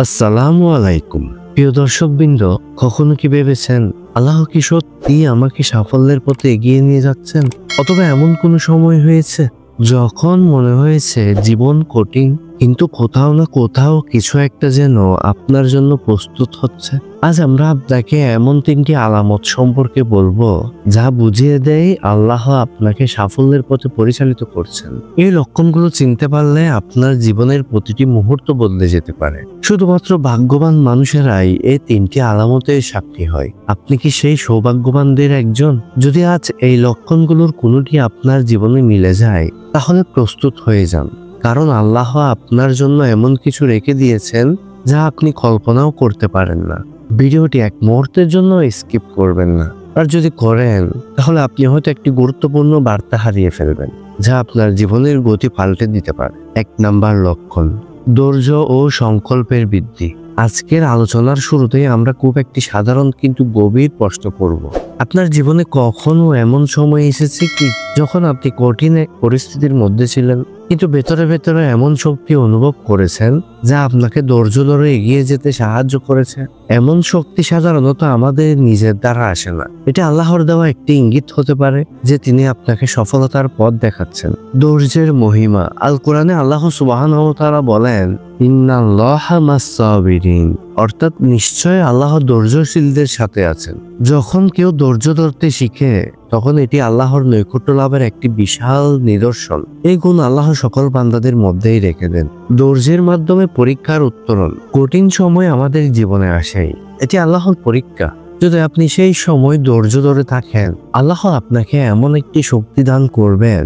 আসসালামু আলাইকুম। প্রিয় দর্শকবৃন্দ, কখনো কি ভেবেছেন আল্লাহ কি সত্যি আমাকে সাফল্যের পথে এগিয়ে নিয়ে যাচ্ছেন? অথবা এমন কোনো সময় হয়েছে যখন মনে হয়েছে জীবন কঠিন, কিন্তু কোথাও না কোথাও কিছু একটা যেন আপনার জন্য প্রস্তুত হচ্ছে? আজ আমরা আপনাকে এমন 3টি আলামত সম্পর্কে বলবো যা বুঝিয়ে দেয় আল্লাহ আপনাকে সাফল্যের পথে পরিচালিত করছেন। এই লক্ষণগুলো চিনতে পারলে আপনার জীবনের প্রতিটি মুহূর্ত বদলে যেতে পারে। শুধুমাত্র ভাগ্যবান মানুষেরাই এই 3টি আলামতের সাক্ষী হয়। আপনি কি সেই সৌভাগ্যবানদের একজন? যদি আজ এই লক্ষণগুলোর কোনোটি আপনার জীবনে মিলে যায়, তাহলে প্রস্তুত হয়ে যান, কারণ আল্লাহ আপনার জন্য এমন কিছু রেখে দিয়েছেন যা আপনি কল্পনাও করতে পারেন না। ভিডিওটি এক মুহূর্তের জন্য স্কিপ করবেন না, আর যদি করেন তাহলে আপনি হয়তো একটি গুরুত্বপূর্ণ বার্তা হারিয়ে ফেলবেন যা আপনার জীবনের গতি পাল্টে দিতে পারে। 1 নাম্বার লক্ষণ, ধৈর্য ও সংকল্পের বৃদ্ধি। আজকের আলোচনার শুরুতেই আমরা খুব একটি সাধারণ কিন্তু গভীর প্রশ্ন করব। আপনার জীবনে কখনো এমন সময় এসেছে কি যখন আপনি কঠিন এক পরিস্থিতির মধ্যে ছিলেন, কিন্তু ভেতরে ভেতরে এমন শক্তি অনুভব করেছেন যা আপনাকে ধৈর্য ধরে এগিয়ে যেতে সাহায্য করেছে? এমন শক্তি সাধারণত আমাদের নিজের দ্বারা আসে না। এটা আল্লাহর দেওয়া একটি ইঙ্গিত হতে পারে যে তিনি আপনাকে সফলতার পথ দেখাচ্ছেন। ধৈর্যের মহিমা। আল কোরআনে আল্লাহ সুবহানাহু ওয়া তাআলা বলেন, ইন্নাল্লাহা মাস-সাবিরিন, অর্থাৎ নিশ্চয় আল্লাহ ধৈর্যশীলদের সাথে আছেন। যখন কেউ ধৈর্য ধরতে শিখে, তখন এটি আল্লাহর নৈকট্য লাভের একটি বিশাল নিদর্শন। এই গুণ আল্লাহ সকল বান্দাদের মধ্যেই রেখে দেন। ধৈর্যের মাধ্যমে পরীক্ষার উত্তরণ। কঠিন সময় আমাদের জীবনে আসেই, এটি আল্লাহর পরীক্ষা। যদি আপনি সেই সময় ধৈর্য ধরে থাকেন, আল্লাহ আপনাকে এমন একটি শক্তি দান করবেন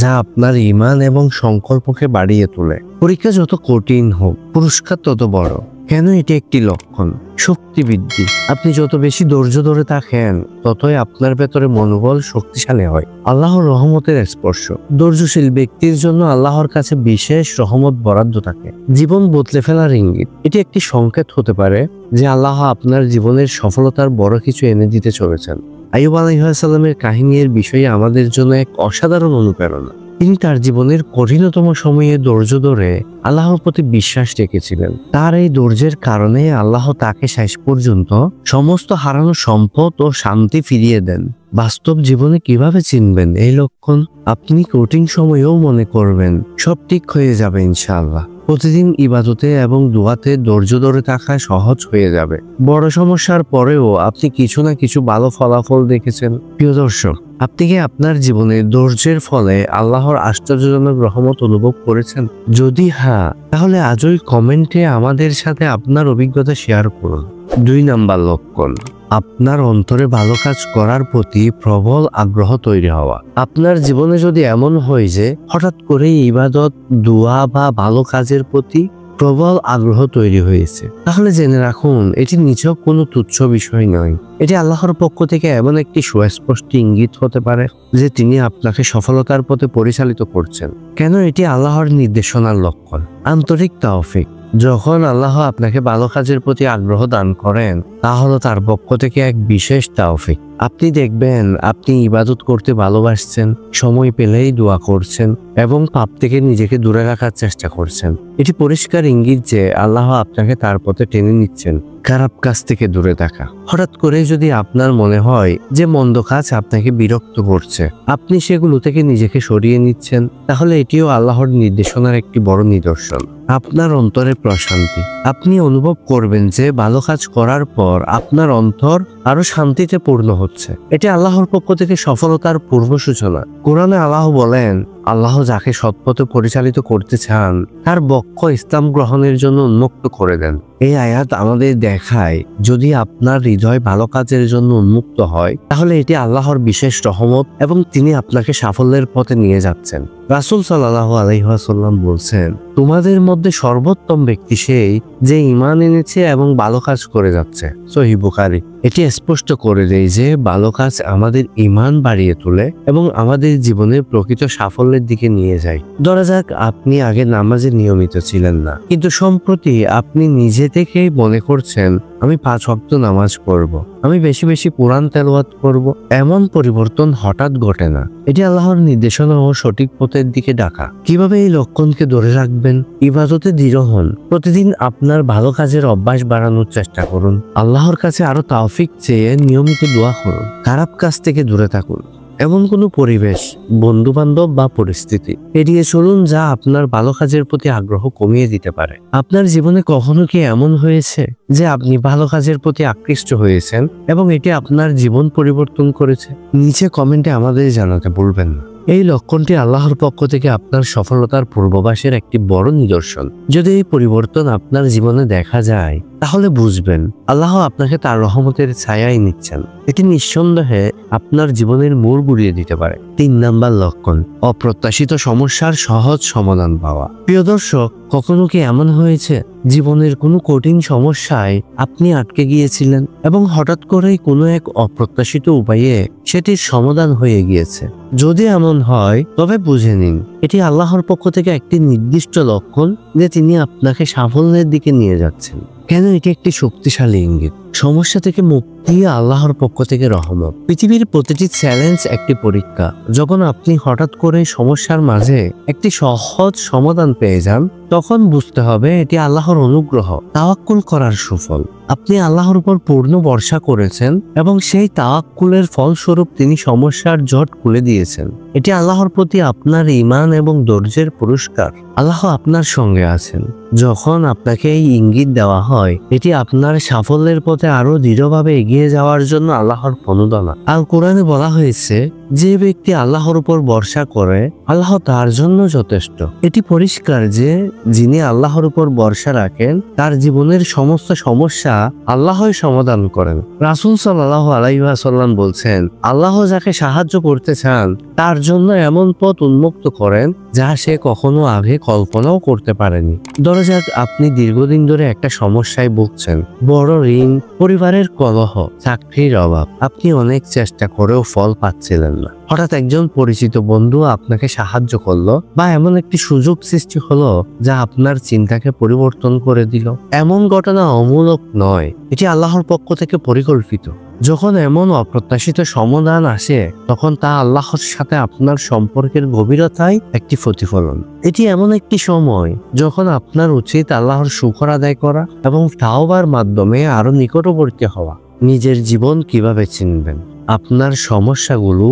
যা আপনার ঈমান এবং সংকল্পকে বাড়িয়ে তোলে। পরীক্ষা যত কঠিন হোক, পুরস্কার তত বড়। কেন এটি একটি লক্ষণ? শক্তি বৃদ্ধি। আপনি যত বেশি ধৈর্য ধরে থাকেন, ততই আপনার ভেতরে মনোবল শক্তিশালী হয়। আল্লাহর রহমতের স্পর্শ। ধৈর্যশীল ব্যক্তির জন্য আল্লাহর কাছে বিশেষ রহমত বরাদ্দ থাকে, জীবন বদলে ফেলার ইঙ্গিত। এটি একটি সংকেত হতে পারে যে আল্লাহ আপনার জীবনের সফলতার বড় কিছু এনে দিতে চলেছেন। আইয়ুব আলাইহিস সালামের কাহিনীর বিষয়ে আমাদের জন্য এক অসাধারণ অনুপ্রেরণা। তিনি তার জীবনের কঠিনতম সময়ে ধৈর্য ধরে আল্লাহর প্রতি বিশ্বাস রেখেছিলেন। তার এই ধৈর্যের কারণে আল্লাহ তাকে শেষ পর্যন্ত সমস্ত হারানো সম্পদ ও শান্তি ফিরিয়ে দেন। বাস্তব জীবনে কিভাবে চিনবেন এই লক্ষণ? আপনি কঠিন সময়েও মনে করবেন সব ঠিক হয়ে যাবে ইনশাআল্লাহ। প্রতিদিন ইবাদতে এবং দোয়াতে ধৈর্য ধরে থাকা সহজ হয়ে যাবে। বড় সমস্যার পরেও আপনি কিছু না কিছু ভালো ফলাফল দেখেছেন। প্রিয় দর্শক, আপনি কি আপনার জীবনে ধৈর্যের ফলে আল্লাহর আশ্চর্যজনক রহমত অনুভব করেছেন? যদি হ্যাঁ, তাহলে আজই কমেন্টে আমাদের সাথে আপনার অভিজ্ঞতা শেয়ার করুন। 2 নাম্বার লক্ষণ, আপনার অন্তরে ভালো কাজ করার প্রতি প্রবল আগ্রহ তৈরি হওয়া। আপনার জীবনে যদি এমন হয় যে হঠাৎ করে ইবাদত, দোয়া বা ভালো কাজের প্রতি প্রবল আগ্রহ তৈরি হয়েছে, তাহলে জেনে রাখুন এটি নিছক কোনো তুচ্ছ বিষয় নয়। এটি আল্লাহর পক্ষ থেকে এমন একটি সুস্পষ্ট ইঙ্গিত হতে পারে যে তিনি আপনাকে সফলতার পথে পরিচালিত করছেন। কেন এটি আল্লাহর নির্দেশনার লক্ষণ? আন্তরিক তাওফিক। যখন আল্লাহ আপনাকে ভালো কাজের প্রতি আগ্রহ দান করেন, তা হলো তার পক্ষ থেকে এক বিশেষ তাওফিক। আপনি দেখবেন আপনি ইবাদত করতে ভালোবাসছেন, সময় পেলেই দোয়া করছেন এবং পাপ থেকে নিজেকে দূরে রাখার চেষ্টা করছেন। এটি পরিষ্কার ইঙ্গিত যে আল্লাহ আপনাকে তার পথে টেনে নিচ্ছেন, খারাপ কাজ থেকে দূরে থাকা। হঠাৎ করে যদি আপনার মনে হয় যে মন্দ কাজ আপনাকে বিরক্ত করছে, আপনি সেগুলো থেকে নিজেকে সরিয়ে নিচ্ছেন, তাহলে এটিও আল্লাহর নির্দেশনার একটি বড় নিদর্শন। আপনার অন্তরে প্রশান্তি। আপনি অনুভব করবেন যে ভালো কাজ করার পর আপনার অন্তর আরো শান্তিতে পূর্ণ হচ্ছে। এটি আল্লাহর পক্ষ থেকে সফলতার পূর্ব সূচনা। কোরআনে আল্লাহ বলেন, আল্লাহ যাকে সৎপথে পরিচালিত করতে চান, তার বক্ষ ইসলাম গ্রহণের জন্য উন্মুক্ত করে দেন। এই আয়াত আমাদের দেখায়, যদি আপনার হৃদয় ভালো কাজের জন্য উন্মুক্ত হয়, তাহলে এটি আল্লাহর বিশেষ রহমত এবং তিনি আপনাকে সাফল্যের পথে নিয়ে যাচ্ছেন। রাসূল সাল্লাল্লাহু আলাইহি ওয়াসাল্লাম বলছেন, তোমাদের মধ্যে সর্বোত্তম ব্যক্তি সেই যে ঈমান এনেছে এবং ভালো কাজ করে যাচ্ছে। সহিহ বুখারী। এটি স্পষ্ট করে দেয় যে ভালো কাজ আমাদের ঈমান বাড়িয়ে তোলে এবং আমাদের জীবনের প্রকৃত সাফল্যের দিকে নিয়ে যায়। ধরা যাক আপনি আগে নামাজে নিয়মিত ছিলেন না, কিন্তু সম্প্রতি আপনি নিজে থেকেই মনে করছেন আমি 5 ওয়াক্ত নামাজ পড়ব, আমি বেশি বেশি কোরআন তেলাওয়াত করব, এমন পরিবর্তন হঠাৎ ঘটে না। এটি আল্লাহর নির্দেশনা ও সঠিক পথের দিকে ডাকা। কিভাবে এই লক্ষণকে ধরে রাখবেন? ইবাদতে দৃঢ় হন। প্রতিদিন আপনার ভালো কাজের অভ্যাস বাড়ানোর চেষ্টা করুন। আল্লাহর কাছে আরো তাওফিক চেয়ে নিয়মিত দোয়া করুন। খারাপ কাজ থেকে দূরে থাকুন। এমন কোনো পরিবেশ, বন্ধু বান্ধব বা পরিস্থিতি এড়িয়ে চলুন যা আপনার ভালো কাজের প্রতি আগ্রহ কমিয়ে দিতে পারে। আপনার জীবনে কখনো কি এমন হয়েছে যে আপনি ভালো কাজের প্রতি আকৃষ্ট হয়েছেন এবং এটি আপনার জীবন পরিবর্তন করেছে? নিচে কমেন্টে আমাদের জানাতে ভুলবেন না। এই লক্ষণটি আল্লাহর পক্ষ থেকে আপনার সফলতার পূর্বাভাসের একটি বড় নিদর্শন। যদি এই পরিবর্তন আপনার জীবনে দেখা যায় তাহলে বুঝবেন আল্লাহ আপনাকে তার রহমতের ছায়ায় নিচ্ছেন। এটি নিঃসন্দেহে আপনার জীবনের মোড় ঘুরিয়ে দিতে পারে। 3 নাম্বার লক্ষণ, অপ্রত্যাশিত সমস্যার সহজ সমাধান পাওয়া। প্রিয় দর্শক, কখনো কি এমন হয়েছে জীবনের কোনো কঠিন সমস্যায় আপনি আটকে গিয়েছিলেন এবং হঠাৎ করেই কোনো এক অপ্রত্যাশিত উপায়ে সেটির সমাধান হয়ে গিয়েছে? যদি এমন হয় তবে বুঝে নিন এটি আল্লাহর পক্ষ থেকে একটি নির্দিষ্ট লক্ষণ যে তিনি আপনাকে সাফল্যের দিকে নিয়ে যাচ্ছেন। কেন এটি একটি শক্তিশালী ইঙ্গিত? সমস্যা থেকে মুক্তি আল্লাহর পক্ষ থেকে রহমত। পৃথিবীর প্রতিটি চ্যালেঞ্জ একটি পরীক্ষা। যখন আপনি হঠাৎ করে সমস্যার মাঝে একটি সহজ সমাধান পেয়ে যান তখন বুঝতে হবে এটি আল্লাহর অনুগ্রহ, তাওয়াক্কুল করার সুফল। আপনি আল্লাহর উপর পূর্ণ ভরসা করেছেন এবং সেই তাওয়াক্কুলের ফলস্বরূপ তিনি সমস্যার জট খুলে দিয়েছেন। এটি আল্লাহর প্রতি আপনার ঈমান এবং ধৈর্যের পুরস্কার। আল্লাহ আপনার সঙ্গে আছেন। যখন আপনাকে এই ইঙ্গিত দেওয়া হয় এটি আপনার সাফল্যের পথে আরো দৃঢ়ভাবে এগিয়ে যাওয়ার জন্য আল্লাহর প্রণোদনা। আর কোরআনে বলা হয়েছে যে ব্যক্তি আল্লাহর উপর ভরসা করে আল্লাহ তার জন্য যথেষ্ট। এটি পরিষ্কার যে যিনি আল্লাহর উপর ভরসা রাখেন তার জীবনের সমস্ত সমস্যা আল্লাহই সমাধান করেন। রাসূল সাল্লাল্লাহু আলাইহি ওয়াসাল্লাম বলছেন, আল্লাহ যাকে সাহায্য করতে চান তার জন্য এমন পথ উন্মুক্ত করেন যা সে কখনো আগে কল্পনাও করতে পারেনি। ধরা যাক আপনি দীর্ঘদিন ধরে একটা সমস্যায় ভুগছেন, বড় ঋণ, পরিবারের কলহ, চাকরির অভাব। আপনি অনেক চেষ্টা করেও ফল পাচ্ছিলেন না। হঠাৎ একজন পরিচিত বন্ধু আপনাকে সাহায্য করলো বা এমন একটি সুযোগ সৃষ্টি হলো যা আপনার চিন্তাকে পরিবর্তন করে দিল। এমন ঘটনা অমূলক নয়, এটি আল্লাহর পক্ষ থেকে পরিকল্পিত। যখন এমন অপ্রত্যাশিত সমাধান আসে তখন তা আল্লাহর সাথে আপনার সম্পর্কের গভীরতায় একটি প্রতিফলন। এটি এমন একটি সময় যখন আপনার উচিত আল্লাহর শুকর আদায় করা এবং তাওবার মাধ্যমে আরো নিকটবর্তী হওয়া। নিজের জীবন কিভাবে চিনবেন? আপনার সমস্যাগুলো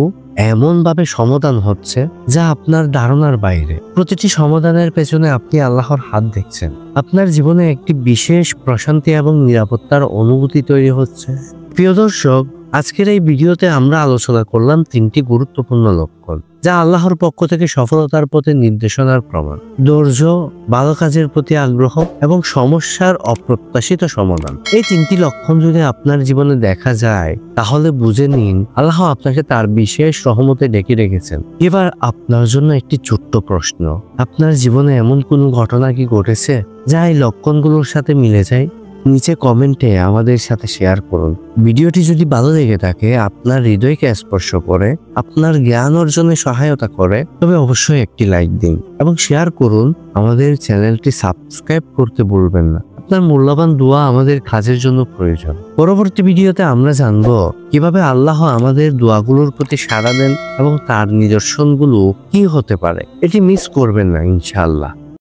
এমনভাবে সমাধান হচ্ছে যা আপনার ধারণার বাইরে। প্রতিটি সমাধানের পেছনে আপনি আল্লাহর হাত দেখছেন। আপনার জীবনে একটি বিশেষ প্রশান্তি এবং নিরাপত্তার অনুভূতি তৈরি হচ্ছে। প্রিয় দর্শক, আজকের এই ভিডিওতে আমরা আলোচনা করলাম 3টি গুরুত্বপূর্ণ লক্ষণ যা আল্লাহর পক্ষ থেকে সফলতার পথে নির্দেশনার প্রমাণ। ধৈর্য, ভালো কাজের প্রতি আগ্রহ এবং সমস্যার অপ্রত্যাশিত সমাধান। এই 3টি লক্ষণ যদি আপনার জীবনে দেখা যায় তাহলে বুঝে নিন আল্লাহ আপনাকে তার বিশেষ রহমতে ডেকে রেখেছেন। এবার আপনার জন্য একটি ছোট্ট প্রশ্ন, আপনার জীবনে এমন কোনো ঘটনা কি ঘটেছে যা এই লক্ষণগুলোর সাথে মিলে যায়? নিচে কমেন্টে আমাদের সাথে শেয়ার করুন। ভিডিওটি যদি ভালো লেগে থাকে, আপনার হৃদয়কে স্পর্শ করে, আপনার জ্ঞান অর্জনে সহায়তা করে, তবে অবশ্যই একটি লাইক দিন এবং শেয়ার করুন। আমাদের চ্যানেলটি সাবস্ক্রাইব করতে ভুলবেন না। আপনার মূল্যবান দোয়া আমাদের কাজের জন্য প্রয়োজন। পরবর্তী ভিডিওতে আমরা জানব কিভাবে আল্লাহ আমাদের দোয়াগুলোর প্রতি সাড়া দেন এবং তার নিদর্শনগুলো কি হতে পারে। এটি মিস করবেন না ইনশাআল্লাহ।